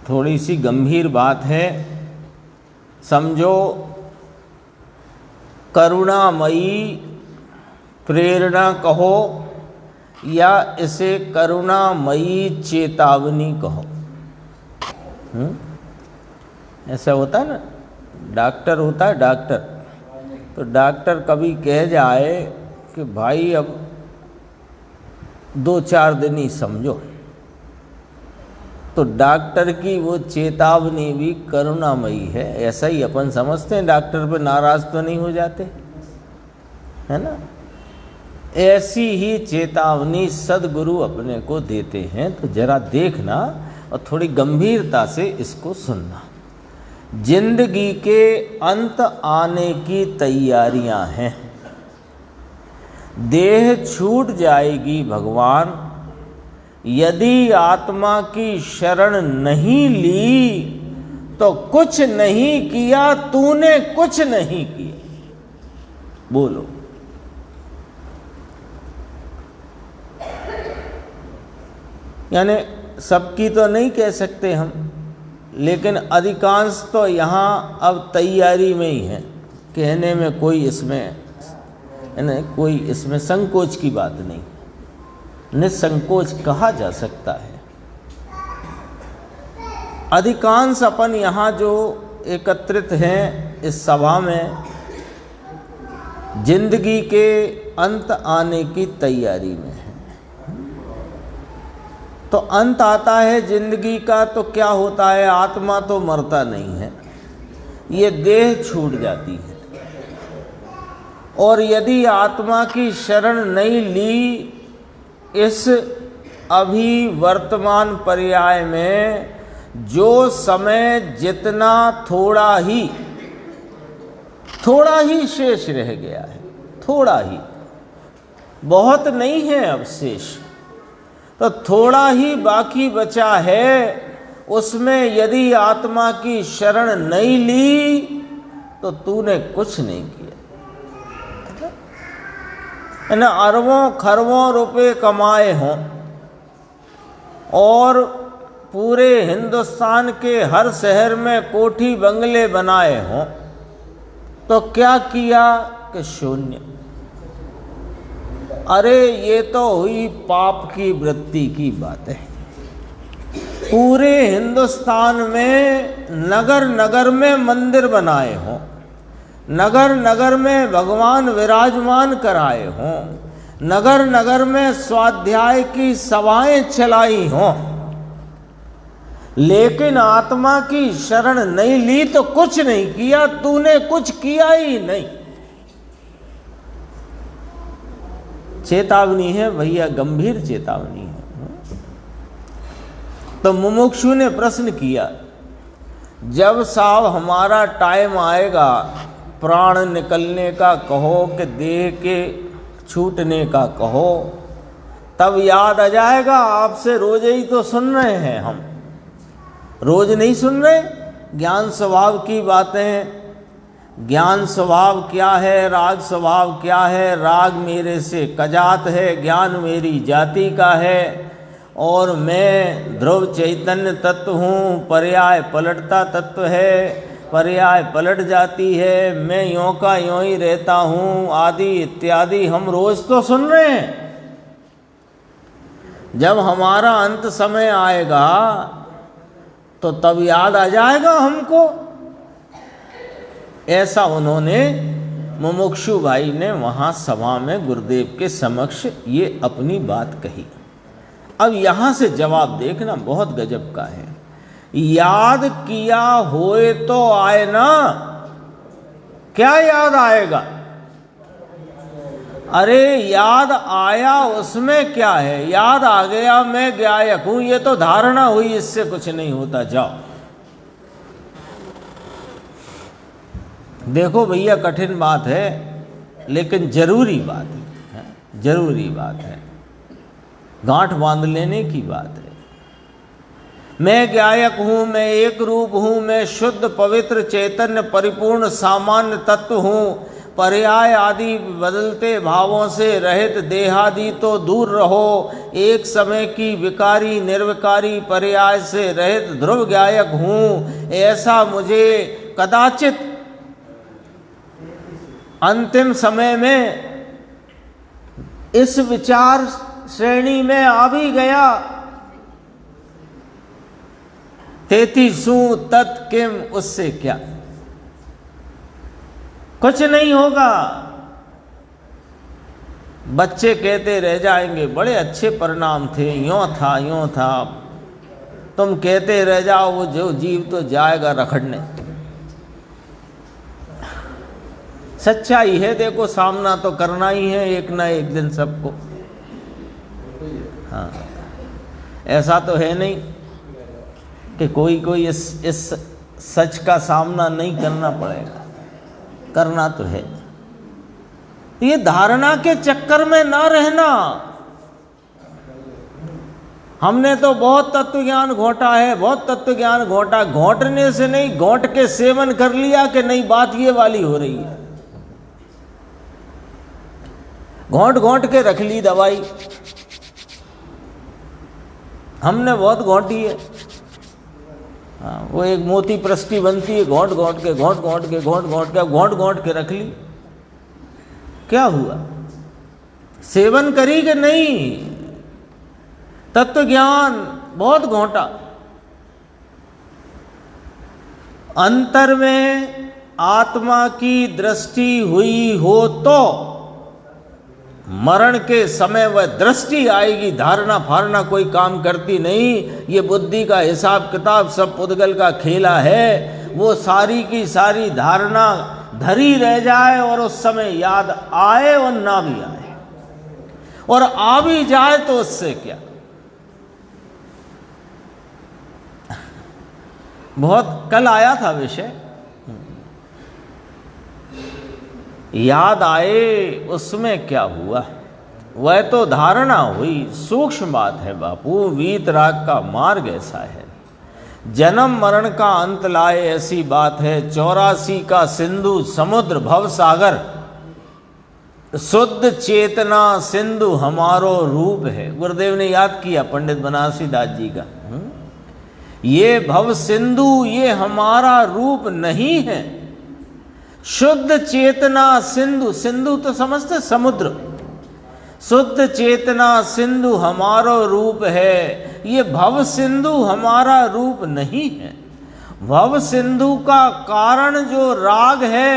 थोड़ी सी गंभीर बात है। समझो करुणामयी प्रेरणा कहो या इसे करुणामयी चेतावनी कहो। ऐसा होता है ना, डॉक्टर होता है डॉक्टर, तो डॉक्टर कभी कह जाए कि भाई अब 2-4 दिन ही समझो, तो डॉक्टर की वो चेतावनी भी करुणामयी है। ऐसा ही अपन समझते हैं, डॉक्टर पे नाराज तो नहीं हो जाते, है ना। ऐसी ही चेतावनी सद्गुरु अपने को देते हैं, तो जरा देखना और थोड़ी गंभीरता से इसको सुनना। जिंदगी के अंत आने की तैयारियां हैं, देह छूट जाएगी भगवान, यदि आत्मा की शरण नहीं ली तो कुछ नहीं किया, तूने कुछ नहीं किया। बोलो, यानी सबकी तो नहीं कह सकते हम, लेकिन अधिकांश तो यहाँ अब तैयारी में ही है। कहने में कोई इसमें कोई इसमें संकोच की बात नहीं, निसंकोच कहा जा सकता है। अधिकांश अपन यहाँ जो एकत्रित हैं इस सभा में, जिंदगी के अंत आने की तैयारी में है। तो अंत आता है जिंदगी का तो क्या होता है, आत्मा तो मरता नहीं है, ये देह छूट जाती है। और यदि आत्मा की शरण नहीं ली इस अभी वर्तमान पर्याय में, जो समय जितना थोड़ा ही शेष रह गया है, थोड़ा ही, बहुत नहीं है अब शेष, तो थोड़ा ही बाकी बचा है, उसमें यदि आत्मा की शरण नहीं ली तो तूने कुछ नहीं किया। न अरबों खरबों रुपए कमाए हों और पूरे हिंदुस्तान के हर शहर में कोठी बंगले बनाए हों, तो क्या किया कि शून्य। अरे ये तो हुई पाप की वृत्ति की बात है। पूरे हिंदुस्तान में नगर नगर में मंदिर बनाए हों, नगर नगर में भगवान विराजमान कराए हों, नगर नगर में स्वाध्याय की सभाएं चलाई हों, लेकिन आत्मा की शरण नहीं ली तो कुछ नहीं किया, तूने कुछ किया ही नहीं। चेतावनी है भैया, गंभीर चेतावनी है। तो मुमुक्षु ने प्रश्न किया, जब साहब हमारा टाइम आएगा प्राण निकलने का कहो कि देह के छूटने का कहो, तब याद आ जाएगा। आपसे रोज ही तो सुन रहे हैं हम, रोज नहीं सुन रहे ज्ञान स्वभाव की बातें। ज्ञान स्वभाव क्या है, राग स्वभाव क्या है। राग मेरे से कजात है, ज्ञान मेरी जाति का है, और मैं ध्रुव चैतन्य तत्व हूँ, पर्याय पलटता तत्व है, पर्याय पलट जाती है, मैं यों का यों ही रहता हूँ, आदि इत्यादि हम रोज तो सुन रहे हैं। जब हमारा अंत समय आएगा तो तब याद आ जाएगा हमको। ऐसा उन्होंने, मुमुक्षु भाई ने वहाँ सभा में गुरुदेव के समक्ष ये अपनी बात कही। अब यहाँ से जवाब देखना, बहुत गजब का है। याद किया होए तो आए ना, क्या याद आएगा। अरे याद आया उसमें क्या है, याद आ गया मैं गायक हूं, ये तो धारणा हुई, इससे कुछ नहीं होता। जाओ देखो भैया, कठिन बात है लेकिन जरूरी बात है, जरूरी बात है, गांठ बांध लेने की बात है। मैं गायक हूँ, मैं एक रूप हूँ, मैं शुद्ध पवित्र चैतन्य परिपूर्ण सामान्य तत्व हूँ, पर्याय आदि बदलते भावों से रहित देहादि तो दूर रहो। एक समय की विकारी निर्विकारी पर्याय से रहित ध्रुव गायक हूँ, ऐसा मुझे कदाचित अंतिम समय में इस विचार श्रेणी में आ भी गया। तेतीसू तत्किम, उससे क्या, कुछ नहीं होगा। बच्चे कहते रह जाएंगे बड़े अच्छे परिणाम थे, यूं था यूं था। तुम कहते रह जाओ, वो जो जीव तो जाएगा रखड़ने। सच्चाई है, देखो सामना तो करना ही है एक ना एक दिन सबको। हाँ, ऐसा तो है नहीं कि कोई इस सच का सामना नहीं करना पड़ेगा, करना तो है। ये धारणा के चक्कर में ना रहना। हमने तो बहुत तत्व ज्ञान घोटा है, बहुत तत्व ज्ञान घोटा। घोटने से नहीं, घोट के सेवन कर लिया कि नहीं, बात ये वाली हो रही है। घोंट घोंट के रख ली दवाई, हमने बहुत घोंटी है। हाँ, वो एक मोती प्रष्टि बनती है, घोंट घोंट के घोंट घोंट के घोंट घोंट के घोंट घोंट के रख ली। क्या हुआ? सेवन करी कि नहीं? तत्व ज्ञान बहुत घोंटा। अंतर में आत्मा की दृष्टि हुई हो तो मरण के समय वह दृष्टि आएगी। धारणा फारना कोई काम करती नहीं। ये बुद्धि का हिसाब किताब सब पुद्गल का खेला है। वो सारी की सारी धारणा धरी रह जाए और उस समय याद आए और ना भी आए, और आ भी जाए तो उससे क्या। बहुत कल आया था विषय, याद आए उसमें क्या हुआ, वह तो धारणा हुई। सूक्ष्म बात है बापू, वीतराग का मार्ग ऐसा है। जन्म मरण का अंत लाए ऐसी बात है। 84 का सिंधु समुद्र भव सागर, शुद्ध चेतना सिंधु हमारो रूप है। गुरुदेव ने याद किया पंडित बनारसी दास जी का। ये भव सिंधु ये हमारा रूप नहीं है। शुद्ध चेतना सिंधु, सिंधु तो समझते समुद्र, शुद्ध चेतना सिंधु हमारो रूप है। ये भव सिंधु हमारा रूप नहीं है। भव सिंधु का कारण जो राग है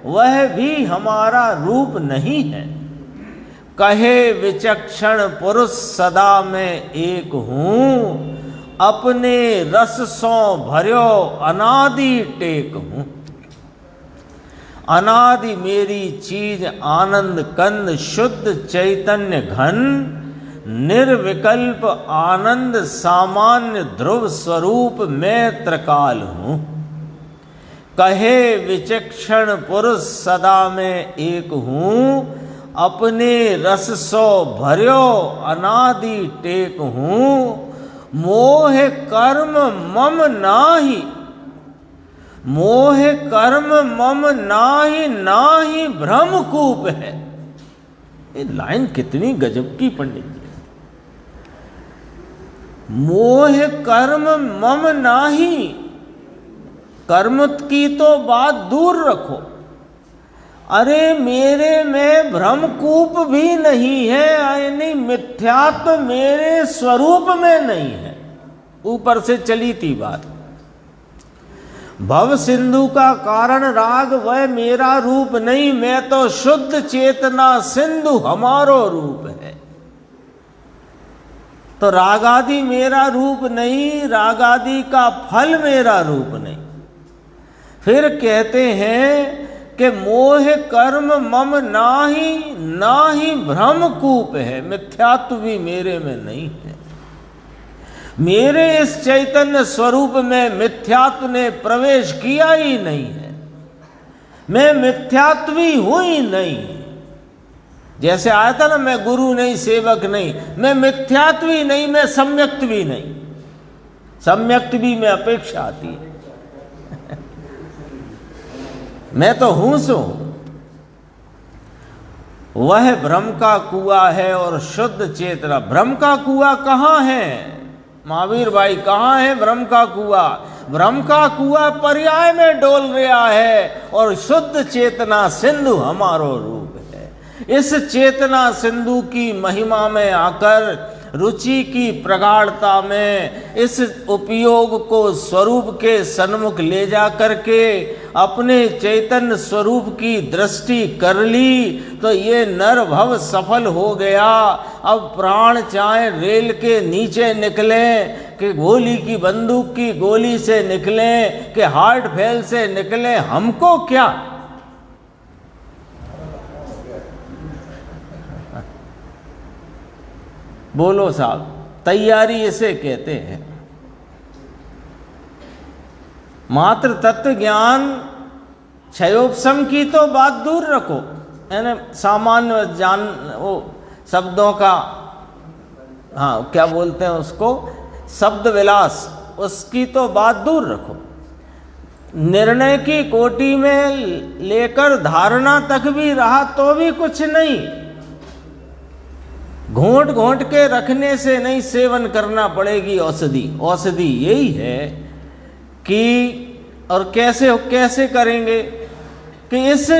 वह भी हमारा रूप नहीं है। कहे विचक्षण पुरुष सदा मैं एक हूँ, अपने रस सो भर्यो अनादि टेक हूँ। अनादि मेरी चीज आनंद कंद, शुद्ध चैतन्य घन, निर्विकल्प आनंद सामान्य ध्रुव स्वरूप मैं त्रिकाल हूँ। कहे विचक्षण पुरुष सदा मैं एक हूँ, अपने रस सो भर्यो अनादि टेक हूँ। मोह कर्म मम नाही, मोह कर्म मम नाही, नाही भ्रमकूप है। ये लाइन कितनी गजब की पंडित जी। मोह कर्म मम नाही, कर्म की तो बात दूर रखो। अरे मेरे में भ्रमकूप भी नहीं है, यानी मिथ्यात्व मेरे स्वरूप में नहीं है। ऊपर से चली थी बात। भव सिंधु का कारण राग वह मेरा रूप नहीं, मैं तो शुद्ध चेतना सिंधु हमारो रूप है। तो रागादि मेरा रूप नहीं, रागादि का फल मेरा रूप नहीं। फिर कहते हैं कि मोह कर्म मम नाही, नाही भ्रमकूप है। मिथ्यात्व भी मेरे में नहीं है। मेरे इस चैतन्य स्वरूप में मिथ्यात्व ने प्रवेश किया ही नहीं है। मैं मिथ्यात्वी हूं ही नहीं। जैसे आया था ना, मैं गुरु नहीं सेवक नहीं, मैं मिथ्यात्वी नहीं, मैं सम्यक्त्वी नहीं। सम्यक्त्वी में अपेक्षा आती है। मैं तो हूं सो, वह भ्रम का कुआं है और शुद्ध चेतना। भ्रम का कुआं कहाँ है महावीर भाई, कहाँ है भ्रम का कुआं? भ्रम का कुआं पर्याय में डोल रहा है और शुद्ध चेतना सिंधु हमारो रूप है। इस चेतना सिंधु की महिमा में आकर, रुचि की प्रगाढ़ता में इस उपयोग को स्वरूप के सन्मुख ले जा करके अपने चैतन्य स्वरूप की दृष्टि कर ली तो ये नर भव सफल हो गया। अब प्राण चाहे रेल के नीचे निकले, कि गोली की बंदूक की गोली से निकले, कि हार्ट फेल से निकले, हमको क्या। बोलो साहब, तैयारी इसे कहते हैं। मात्र तत्व ज्ञान क्षयोपशम की तो बात दूर रखो, यानी सामान्य जान वो शब्दों का, हाँ क्या बोलते हैं उसको, शब्द विलास, उसकी तो बात दूर रखो। निर्णय की कोटि में लेकर धारणा तक भी रहा तो भी कुछ नहीं। घोंट घोंट के रखने से नहीं, सेवन करना पड़ेगी औषधि। औषधि यही है कि, और कैसे करेंगे कि इस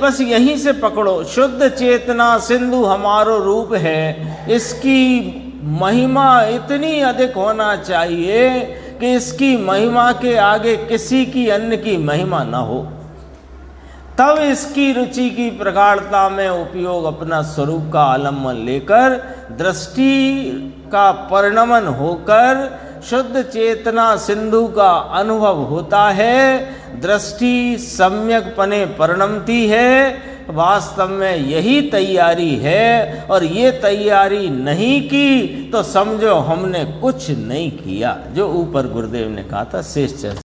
बस यहीं से पकड़ो। शुद्ध चेतना सिंधु हमारो रूप है, इसकी महिमा इतनी अधिक होना चाहिए कि इसकी महिमा के आगे किसी की अन्य की महिमा न हो। तब इसकी रुचि की प्रगाढ़ता में उपयोग अपना स्वरूप का आलम्बन लेकर, दृष्टि का परिणमन होकर शुद्ध चेतना सिंधु का अनुभव होता है। दृष्टि सम्यक पने परिणमती है। वास्तव में यही तैयारी है, और ये तैयारी नहीं की तो समझो हमने कुछ नहीं किया। जो ऊपर गुरुदेव ने कहा था शेष चर्चा।